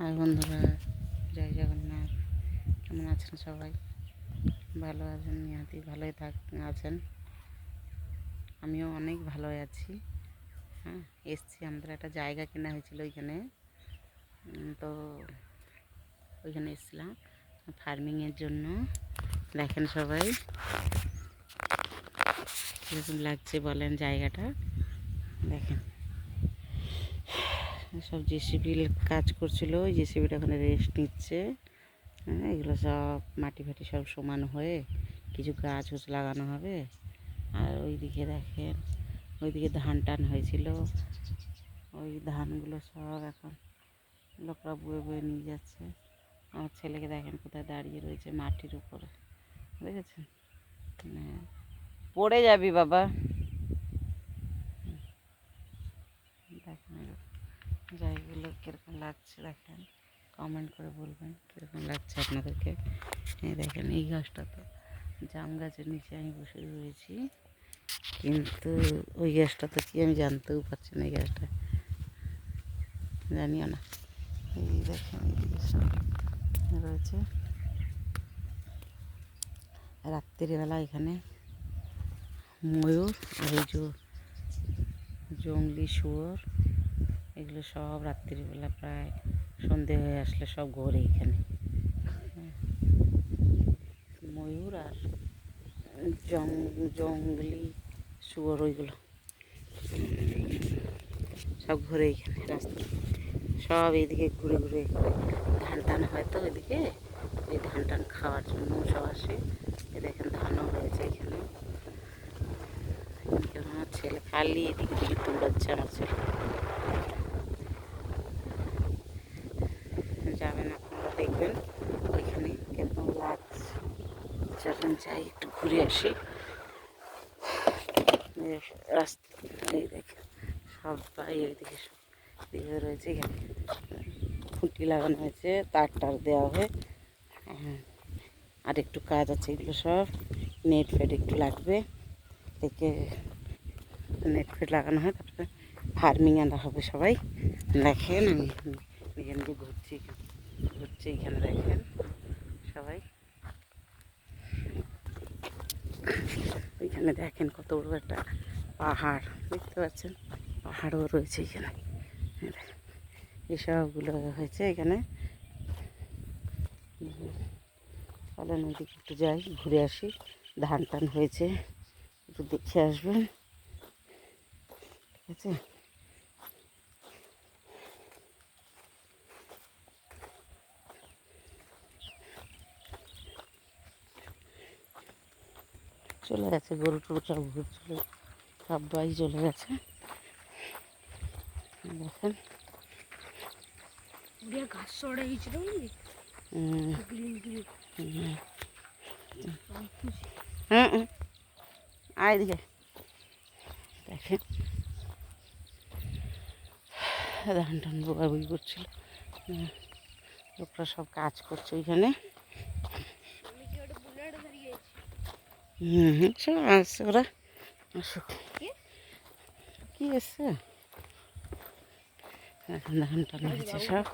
High বন্ধুরা, জয় জগন্নাথ। কেমন আছেন সবাই? ভালো আছেন? নিহাতি ভালোই আছেন। আমিও অনেক ভালো আছি। হ্যাঁ, এসছি, আমাদের একটা জায়গা কেনা হয়েছিল ওইখানে। তো ওইখানে এসছিলাম ফার্মিংয়ের জন্য। দেখেন সবাই কীরকম লাগছে বলেন জায়গাটা। দেখেন সব জেসিবি কাজ করছিল, ওই জেসিবিটা ওখানে রেস্ট নিচ্ছে। হ্যাঁ, এগুলো সব মাটি ফাটি সব সমান হয়ে কিছু গাছ গাছ লাগানো হবে। আর ওইদিকে দেখেন, ওইদিকে ধান টান হয়েছিল, ওই ধানগুলো সব এখন লোকরা বয়ে বয়ে নিয়ে যাচ্ছে। আমার ছেলেকে দেখেন কোথায় দাঁড়িয়ে রয়েছে মাটির উপরে, দেখেছেন? পড়ে যাবি বাবা। দেখেন জায়গাগুলো কীরকম লাগছে দেখেন, কমেন্ট করে বলবেন কীরকম লাগছে আপনাদেরকে। এই দেখেন, এই গাছটা তো জাম গাছের নিচে আমি বসে রয়েছি, কিন্তু ওই গাছটা তো কি আমি জানতেও পারছি না। এই গাছটা জানিও না। এই দেখেন এইদিকে সব রয়েছে। রাত্রিবেলা এখানে ময়ূর আর এই যে জংলি শুয়োর, এগুলো সব রাত্রিবেলা প্রায় সন্ধে হয়ে আসলে সব ঘোরে এখানে। ময়ূর আর জংলি শুয়োর ওইগুলো সব ঘুরে এখানে রাস্তা, সব এইদিকে ঘুরে ঘুরে ধান টান হয়তো ওইদিকে, ওই ধান টান খাওয়ার জন্য সব আসে। দেখেন ধানও হয়েছে এখানে। আমার ছেলে খালি এদিকে দিকে দৌড়াচ্ছে, আমার ছেলে। যাবেন আপনারা, দেখবেন ওইখানে কেমন লাগছে। চলেন যাই একটু ঘুরে আসি রাস্তা। এই দেখেন সবাই ওইদিকে দিকে রয়েছে, এখানে খুঁটি লাগানো হয়েছে, তার টার দেওয়া হবে। আর একটু কাজ আছে, এগুলো সব নেট ফেট একটু লাগবে, থেকে নেট ফেট লাগানো হয়, তারপরে ফার্মিং আনা হবে। সবাই দেখেন, আমি এখানে ঘুরছি এখানে দেখেন সবাই। ওইখানে দেখেন কত বড় একটা পাহাড়, দেখতে পাচ্ছেন? পাহাড়ও রয়েছে এখানে। এসবগুলো হয়েছে এখানে। চলেন ওইদিকে একটু যাই, ঘুরে আসি। ধান টান হয়েছে, একটু দেখে আসবেন, ঠিক আছে? চলে গেছে গরু টরু সব ঘুরছিল, সবাই চলে গেছে। দেখেন ঘাস চড়ে গেছিল, আয় দিকে দেখেন ধান টান বোগাবুগি করছিল, লোকরা সব কাজ করছে ওইখানে। সব আসছে ওরা, আসুক। কি এসছে এখন ধান টান হয়েছে সব।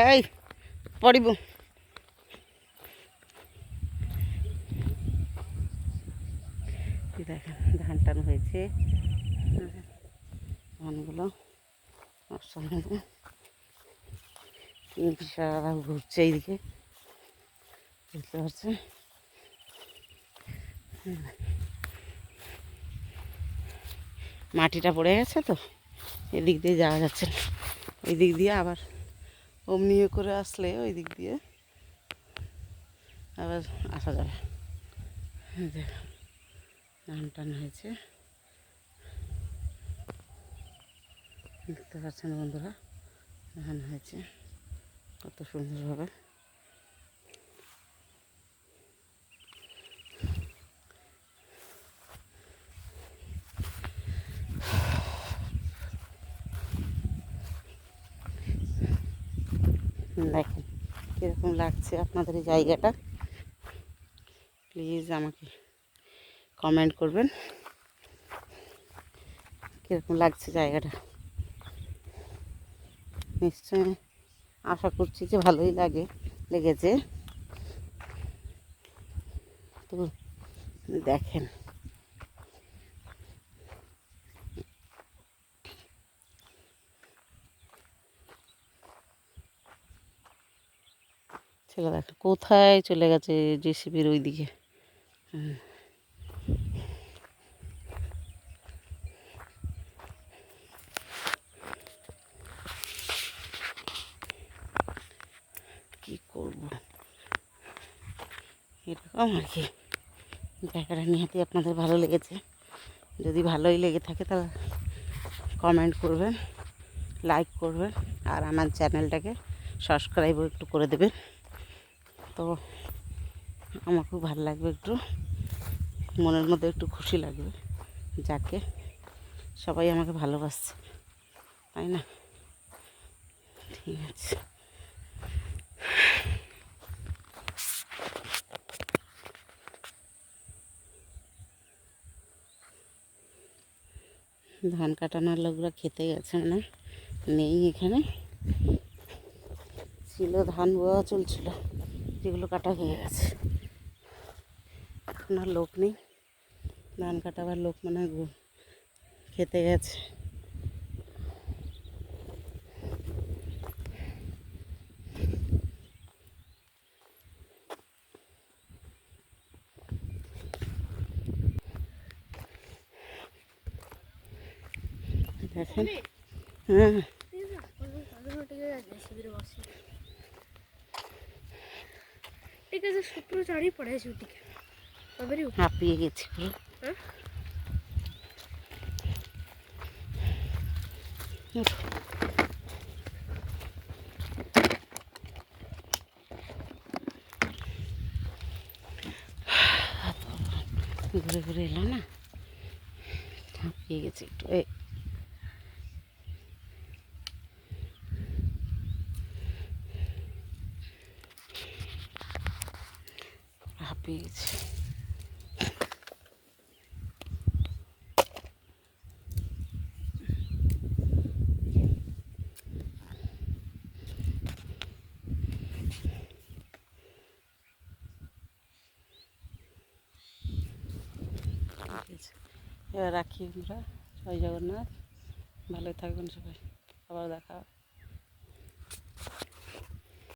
এই পড়িব, দেখেন ধান টান হয়েছে, ধানগুলো সারা ঘুরছে এইদিকে, বুঝতে পারছেন? মাটিটা পড়ে গেছে তো এদিক দিয়ে যাওয়া যাচ্ছে না, ওই দিক দিয়ে আবার অমনি করে আসলে ওই দিক দিয়ে আবার আসা যাবে। ধান টান হয়েছে, দেখতে পাচ্ছেন বন্ধুরা, ধান হয়েছে কত সুন্দরভাবে। দেখেন কীরকম লাগছে আপনাদের এই জায়গাটা, প্লিজ আমাকে কমেন্ট করবেন কীরকম লাগছে জায়গাটা। নিশ্চয়ই আশা করছি যে ভালোই লেগেছে। তো দেখেন ছেলে দেখেন কোথায় চলে গেছে জেসিবির ওই দিকে। কি করব, এরকম আর কি। জায়গাটা নিহাতি আপনাদের ভালো লেগেছে। যদি ভালোই লেগে থাকে তাহলে কমেন্ট করবেন, লাইক করবেন, আর আমার চ্যানেলটাকে সাবস্ক্রাইবও একটু করে দেবেন। তো আমার খুব ভালো লাগবে, একটু মনের মধ্যে একটু খুশি লাগবে, যাকে সবাই আমাকে ভালোবাসছে, তাই না? ঠিক আছে। ধান কাটানোর লোকরা খেতে গেছে, মানে নেই এখানে। ছিল, ধান বোয়া চলছিল, যেগুলো কাটা হয়ে গেছে। এখন আর লোক নেই, ধান কাটাবার লোক মানে খেতে গেছে। দেখেন, হ্যাঁ ঠিক আছে, শুক্র চারই পড়েছে ওদিকে, হাঁপিয়ে গেছি পুরো। ঘুরে ঘুরে এলো না, হাঁপিয়ে গেছি একটু। হাঁপিয়ে গেছি। এবার রাখি আমরা। জয় জগন্নাথ, ভালো থাকবেন সবাই, আবার দেখা।